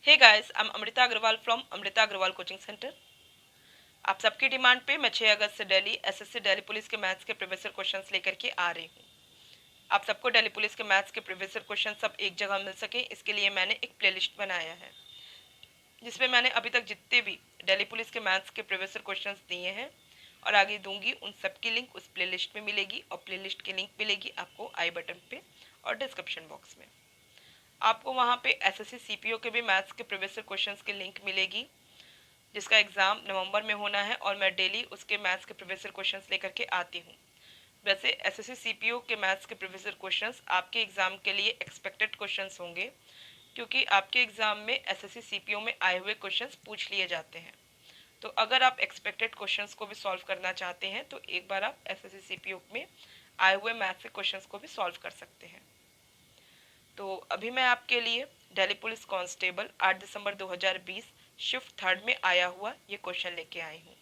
Hey guys, I am Amrita Agarwal from Amrita Agarwal coaching centre. आप सबकी demand पे मैं 6 अगस्त से दिल्ली एसएससी दिल्ली पुलिस के मैथ्स के प्रीवियस ईयर क्वेश्चंस लेकर के आ रही हूँ। आप सबको दिल्ली पुलिस के मैथ्स के प्रीवियस ईयर क्वेश्चन सब एक जगह मिल सके, इसके लिए मैंने एक प्लेलिस्ट बनाया है जिसमें मैंने अभी तक जितने भी दिल्ली पुलिस के मैथ्स के प्रीवियस ईयर क्वेश्चंस दिए हैं और आगे दूंगी, उन सब की लिंक उस प्लेलिस्ट में मिलेगी और प्लेलिस्ट की लिंक मिलेगी आपको आई बटन पे और डिस्क्रिप्शन बॉक्स में। आपको वहाँ पे एसएससी सीपीओ के भी मैथ्स के प्रीवियस ईयर क्वेश्चंस की लिंक मिलेगी, जिसका एग्ज़ाम नवंबर में होना है और मैं डेली उसके मैथ्स के प्रीवियस ईयर क्वेश्चंस लेकर के आती हूँ। वैसे एसएससी सीपीओ के मैथ्स के प्रीवियस ईयर क्वेश्चंस आपके एग्ज़ाम के लिए एक्सपेक्टेड क्वेश्चंस होंगे, क्योंकि आपके एग्ज़ाम में एसएससी सीपीओ में आए हुए क्वेश्चंस पूछ लिए जाते हैं। तो अगर आप एक्सपेक्टेड क्वेश्चंस को भी सॉल्व करना चाहते हैं तो एक बार आप एसएससी सीपीओ में आए हुए मैथ्स के क्वेश्चंस को भी सॉल्व कर सकते हैं। तो अभी मैं आपके लिए दिल्ली पुलिस कांस्टेबल 8 दिसंबर 2020 शिफ्ट थर्ड में आया हुआ ये क्वेश्चन लेके आई हूँ।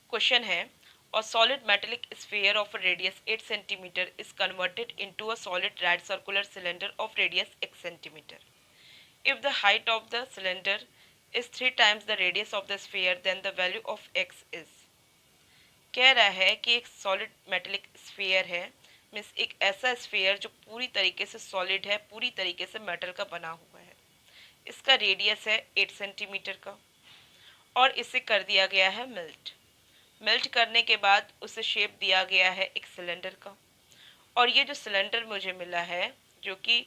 क्वेश्चन है, a solid metallic sphere of a radius 8 cm is converted into a solid right circular cylinder of radius x cm. If the height of the cylinder is 3 times the radius of the sphere, then the value of x is। कह रहा है कि एक solid metallic sphere है, means एक ऐसा sphere जो पूरी तरीके से सॉलिड है, पूरी तरीके से मेटल का बना हुआ है। इसका रेडियस है 8 सेंटीमीटर का और इसे कर दिया गया है मेल्ट। मेल्ट करने के बाद उसे शेप दिया गया है एक सिलेंडर का, और ये जो सिलेंडर मुझे मिला है जो कि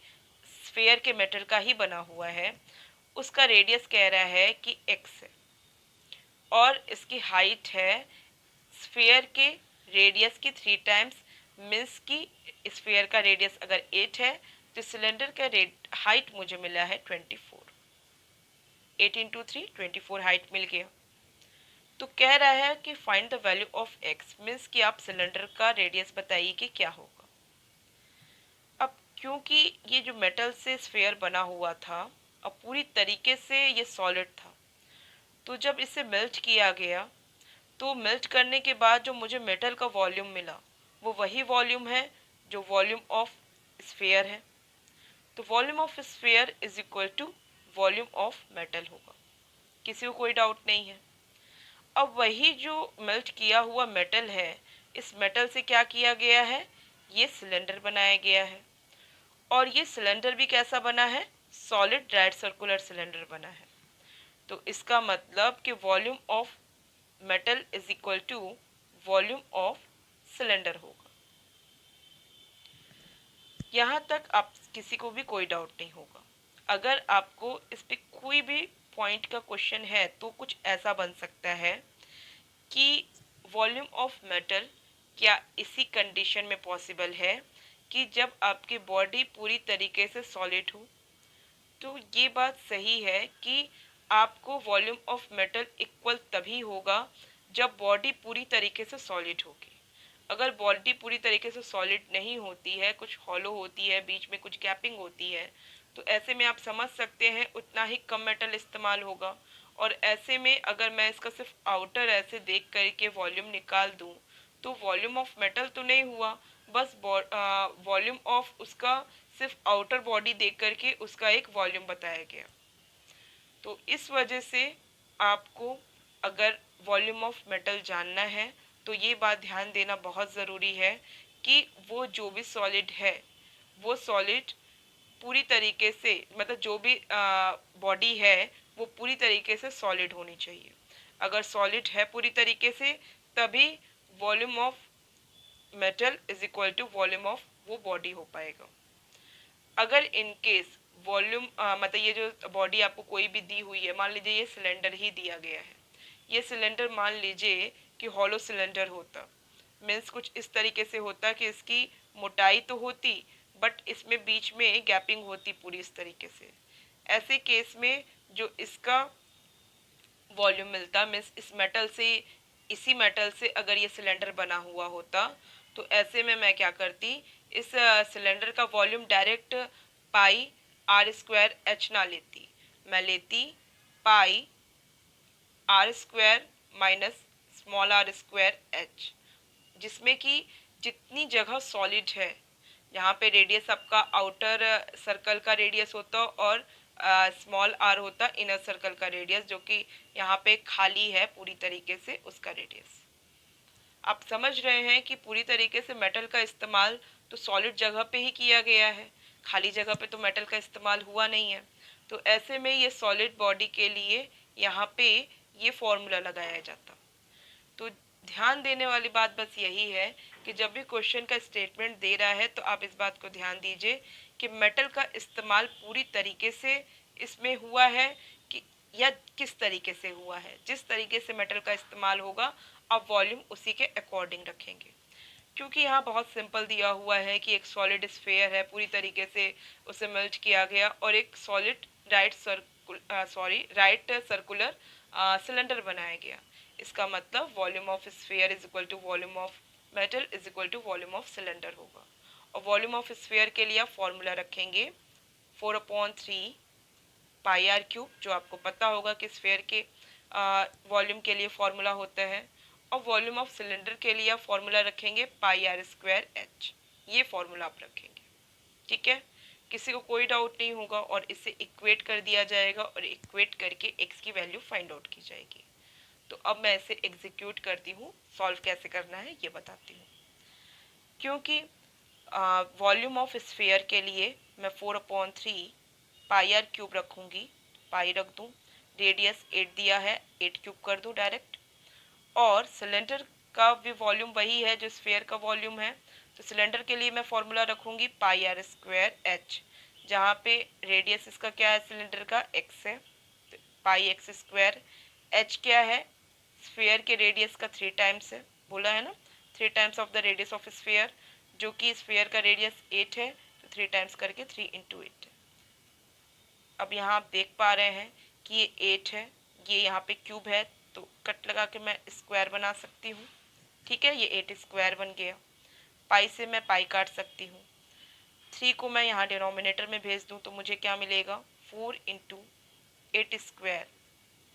स्फीयर के मेटल का ही बना हुआ है, उसका रेडियस कह रहा है कि x है और इसकी हाइट है स्फीयर के रेडियस की 3 टाइम्स, मीन्स की स्फीयर का रेडियस अगर 8 है तो सिलेंडर का हाइट मुझे मिला है 24। 8 इंटू 3 24 हाइट मिल गया। तो कह रहा है कि find the value of x, means कि आप सिलेंडर का रेडियस बताइए कि क्या होगा। अब क्योंकि ये जो मेटल से स्फीयर बना हुआ था अब पूरी तरीके से ये सॉलिड था, तो जब इसे मेल्ट किया गया तो मेल्ट करने के बाद जो मुझे मेटल का वॉल्यूम मिला वो वही वॉल्यूम है जो वॉल्यूम ऑफ स्फीयर है। तो volume of sphere is equal to volume of metal होगा, किसी को कोई डाउट नहीं है। अब वही जो मेल्ट किया हुआ मेटल है, इस मेटल से क्या किया गया है, ये सिलेंडर बनाया गया है और ये सिलेंडर भी कैसा बना है, सॉलिड राइट सर्कुलर सिलेंडर बना है। तो इसका मतलब कि volume of metal is equal to volume of cylinder होगा। यहाँ तक आप किसी को भी कोई डाउट नहीं होगा। अगर आपको इस पे कोई भी पॉइंट का क्वेश्चन है तो कुछ ऐसा बन सकता है कि वॉल्यूम ऑफ मेटल क्या इसी कंडीशन में पॉसिबल है कि जब आपकी बॉडी पूरी तरीके से सॉलिड हो। तो ये बात सही है कि आपको वॉल्यूम ऑफ मेटल इक्वल तभी होगा जब बॉडी पूरी तरीके से सॉलिड होगी। अगर बॉडी पूरी तरीके से सॉलिड नहीं होती है, कुछ हॉलो होती है, बीच में कुछ गैपिंग होती है, तो ऐसे में आप समझ सकते हैं उतना ही कम मेटल इस्तेमाल होगा। और ऐसे में अगर मैं इसका सिर्फ आउटर ऐसे देख करके वॉल्यूम निकाल दूं तो वॉल्यूम ऑफ मेटल तो नहीं हुआ, बस वॉल्यूम ऑफ उसका सिर्फ आउटर बॉडी देख करके उसका एक वॉल्यूम बताया गया। तो इस वजह से आपको अगर वॉल्यूम ऑफ मेटल जानना है तो ये बात ध्यान देना बहुत ज़रूरी है कि वो जो भी सॉलिड है वो सॉलिड पूरी तरीके से, मतलब जो भी बॉडी है वो पूरी तरीके से सॉलिड होनी चाहिए। अगर सॉलिड है पूरी तरीके से तभी volume of metal is equal to volume of वो बॉडी हो पाएगा। अगर इन केस वॉल्यूम मतलब ये जो बॉडी आपको कोई भी दी हुई है, मान लीजिए ये सिलेंडर ही दिया गया है, ये सिलेंडर मान लीजिए कि हॉलो सिलेंडर होता, मीन्स कुछ इस तरीके से होता कि इसकी मोटाई तो होती बट इसमें बीच में गैपिंग होती पूरी इस तरीके से। ऐसे केस में जो इसका वॉल्यूम मिलता, मीन्स इस मेटल से, इसी मेटल से अगर ये सिलेंडर बना हुआ होता तो ऐसे में मैं क्या करती, इस सिलेंडर का volume direct pi r square h ना लेती, मैं लेती pi r square minus small r square h, जिसमें कि जितनी जगह सॉलिड है यहाँ पे रेडियस आपका आउटर सर्कल का रेडियस होता और स्मॉल आर होता इनर सर्कल का रेडियस, जो कि यहाँ पे खाली है पूरी तरीके से, उसका रेडियस। आप समझ रहे हैं कि पूरी तरीके से मेटल का इस्तेमाल तो सॉलिड जगह पे ही किया गया है, खाली जगह पे तो मेटल का इस्तेमाल हुआ नहीं है। तो ऐसे में ये सॉलिड बॉडी के लिए यहाँ पे ये फॉर्मूला लगाया जाता। तो ध्यान देने वाली बात बस यही है कि जब भी क्वेश्चन का स्टेटमेंट दे रहा है तो आप इस बात को ध्यान दीजिए कि मेटल का इस्तेमाल पूरी तरीके से इसमें हुआ है कि या किस तरीके से हुआ है। जिस तरीके से मेटल का इस्तेमाल होगा आप वॉल्यूम उसी के अकॉर्डिंग रखेंगे, क्योंकि यहाँ बहुत सिंपल दिया हुआ है कि एक सॉलिड स्फेयर है, पूरी तरीके से उसे मेल्ट किया गया, और एक सॉलिड राइट सर्कुलर सिलेंडर बनाया गया। इसका मतलब volume of sphere is equal to volume of metal is equal to volume of cylinder होगा। और वॉल्यूम ऑफ स्फेयर के लिए आप फॉर्मूला रखेंगे 4/3 पाई आर क्यूब, जो आपको पता होगा कि स्फेयर के वॉल्यूम के लिए फॉर्मूला होता है। और वॉल्यूम ऑफ सिलेंडर के लिए आप फॉर्मूला रखेंगे पाई आर स्क्वायर एच। ये फॉर्मूला आप रखेंगे, ठीक है। किसी को कोई डाउट नहीं होगा, और इससे इक्वेट कर दिया जाएगा और इक्वेट करके एक्स की वैल्यू फाइंड आउट की जाएगी। तो अब मैं इसे एग्जीक्यूट करती हूँ, सॉल्व कैसे करना है ये बताती हूँ। क्योंकि वॉल्यूम ऑफ स्फेयर के लिए मैं 4/3 पाई आर क्यूब रखूँगी, पाई रख दूँ, रेडियस 8 दिया है, 8 क्यूब कर दूँ डायरेक्ट। और सिलेंडर का भी वॉल्यूम वही है जो स्फेयर का वॉल्यूम है, तो सिलेंडर के लिए मैं फॉर्मूला रखूँगी पाई आर स्क्वायर एच, जहाँ पे रेडियस इसका क्या है, सिलेंडर का एक्स है, तो पाई एक्स स्क्वायर। एच क्या है, स्फेयर के रेडियस का 3 टाइम्स है, बोला है ना, 3 times of the radius of sphere, जो कि स्फेयर का रेडियस 8 है, तो 3 टाइम्स करके 3 × 8 है। अब यहाँ आप देख पा रहे हैं कि ये 8 है, ये यहाँ पे क्यूब है, तो कट लगा के मैं स्क्वायर बना सकती हूँ, ठीक है। ये 8 स्क्वायर बन गया। पाई से मैं पाई काट सकती हूँ। 3 को मैं यहाँ डिनोमिनेटर में भेज दूँ तो मुझे क्या मिलेगा, 4 × 8 स्क्वायर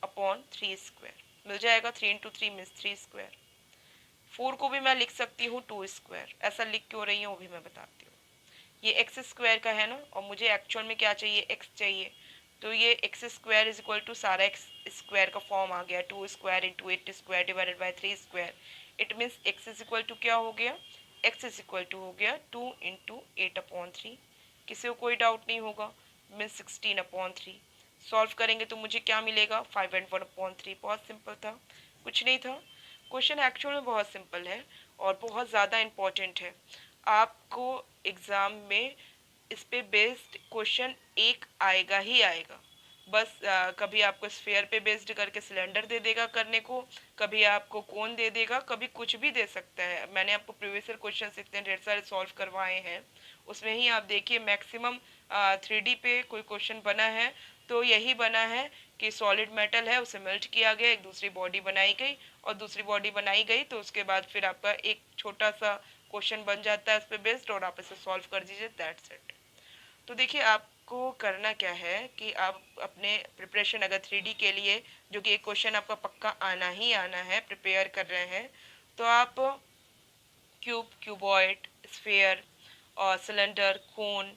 अपॉन 3 स्क्वायर मिल जाएगा। 3 × 3 मीन्स 3 स्क्वायर। 4 को भी मैं लिख सकती हूँ 2 स्क्वायर। ऐसा लिख क्यों रही हूँ वो भी मैं बताती हूँ। ये एक्स स्क्वायर का है ना, और मुझे एक्चुअल में क्या चाहिए, एक्स चाहिए। तो ये x square is equal to सारा एक्स स्क्वायर का फॉर्म आ गया, 2 square × 8 square divided by 3 square. It means x is equal to क्या हो गया, एक्स इज इक्वल टू हो गया 2 × 8/3। किसी को कोई डाउट नहीं होगा, मीन्स 16/3। सॉल्व करेंगे तो मुझे क्या मिलेगा, 5 and 1/3। बहुत सिंपल था, कुछ नहीं था। क्वेश्चन एक्चुअल में बहुत सिंपल है और बहुत ज़्यादा इम्पोर्टेंट है। आपको एग्ज़ाम में इस पे बेस्ड क्वेश्चन एक आएगा ही आएगा। बस कभी आपको स्फेयर पे बेस्ड करके सिलेंडर दे देगा करने को, कभी आपको कोन दे देगा, कभी कुछ भी दे सकता है। मैंने आपको प्रीवियस ईयर क्वेश्चन इतने ढेर सारे सॉल्व करवाए हैं, उसमें ही आप देखिए मैक्सिमम 3D पे कोई क्वेश्चन बना है तो यही बना है कि सॉलिड मेटल है, उसे मेल्ट किया गया, एक दूसरी बॉडी बनाई गई, और दूसरी बॉडी बनाई गई तो उसके बाद फिर आपका एक छोटा सा क्वेश्चन बन जाता है उस पर बेस्ड, और आप इसे सॉल्व कर दीजिए, दैट्स इट। तो देखिए आपको करना क्या है कि आप अपने प्रिपरेशन अगर 3D के लिए, जो कि एक क्वेश्चन आपका पक्का आना ही आना है, प्रिपेयर कर रहे हैं, तो आप क्यूब, क्यूबॉइड, स्फेयर और सिलेंडर, कोन,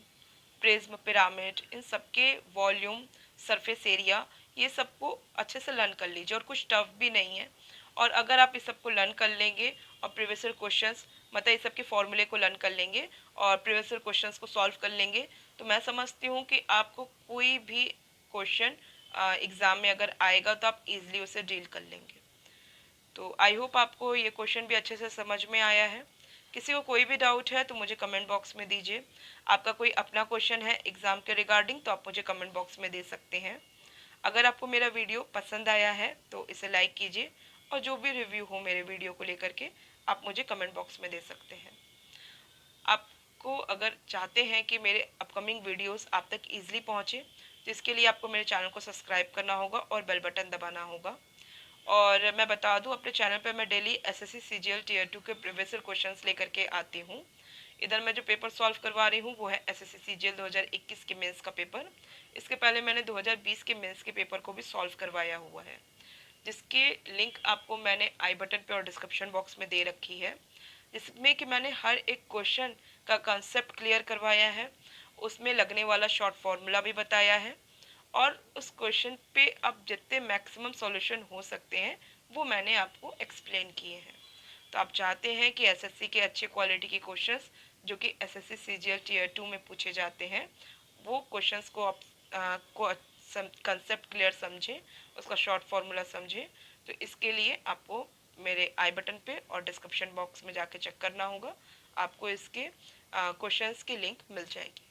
प्रिज्म, पिरामिड, इन सबके वॉल्यूम, सरफेस एरिया, ये सबको अच्छे से लर्न कर लीजिए, और कुछ टफ भी नहीं है। और अगर आप इस सबको लर्न कर लेंगे और प्रीवियस ईयर क्वेश्चंस, मतलब इस सबके फॉर्मूले को लर्न कर लेंगे और प्रीवियस ईयर क्वेश्चंस को सॉल्व कर लेंगे, तो मैं समझती हूँ कि आपको कोई भी क्वेश्चन एग्ज़ाम में अगर आएगा तो आप इजीली उसे डील कर लेंगे। तो आई होप आपको ये क्वेश्चन भी अच्छे से समझ में आया है। किसी को कोई भी डाउट है तो मुझे कमेंट बॉक्स में दीजिए। आपका कोई अपना क्वेश्चन है एग्ज़ाम के रिगार्डिंग तो आप मुझे कमेंट बॉक्स में दे सकते हैं। अगर आपको मेरा वीडियो पसंद आया है तो इसे लाइक कीजिए, और जो भी रिव्यू हो मेरे वीडियो को लेकर के आप मुझे कमेंट बॉक्स में दे सकते हैं। आपको अगर चाहते हैं कि मेरे अपकमिंग वीडियोस आप तक ईजिली पहुँचे, तो इसके लिए आपको मेरे चैनल को सब्सक्राइब करना होगा और बेल बटन दबाना होगा। और मैं बता दूं, अपने चैनल पर मैं डेली एसएससी सीजीएल टियर 2 के प्रीवियस ईयर क्वेश्चंस लेकर के आती हूं। इधर मैं जो पेपर सॉल्व करवा रही हूं वो है एसएससी सीजीएल 2021 के मेंस का पेपर। इसके पहले मैंने 2020 के मेंस के पेपर को भी सॉल्व करवाया हुआ है, जिसके लिंक आपको मैंने आई बटन पे और डिस्क्रिप्शन बॉक्स में दे रखी है, जिसमें कि मैंने हर एक क्वेश्चन का कंसेप्ट क्लियर करवाया है, उसमें लगने वाला शॉर्ट फॉर्मूला भी बताया है, और उस क्वेश्चन पे अब जितने मैक्सिमम सॉल्यूशन हो सकते हैं वो मैंने आपको एक्सप्लेन किए हैं। तो आप चाहते हैं कि एसएससी के अच्छे क्वालिटी के क्वेश्चंस जो कि एसएससी सीजीएल टीयर 2 में पूछे जाते हैं, वो क्वेश्चंस को आप कंसेप्ट क्लियर समझें, उसका शॉर्ट फार्मूला समझें। तो इसके लिए आपको मेरे आई बटन पे और डिस्क्रिप्शन बॉक्स में जाके चेक करना होगा, आपको इसके क्वेश्चंस की लिंक मिल जाएगी।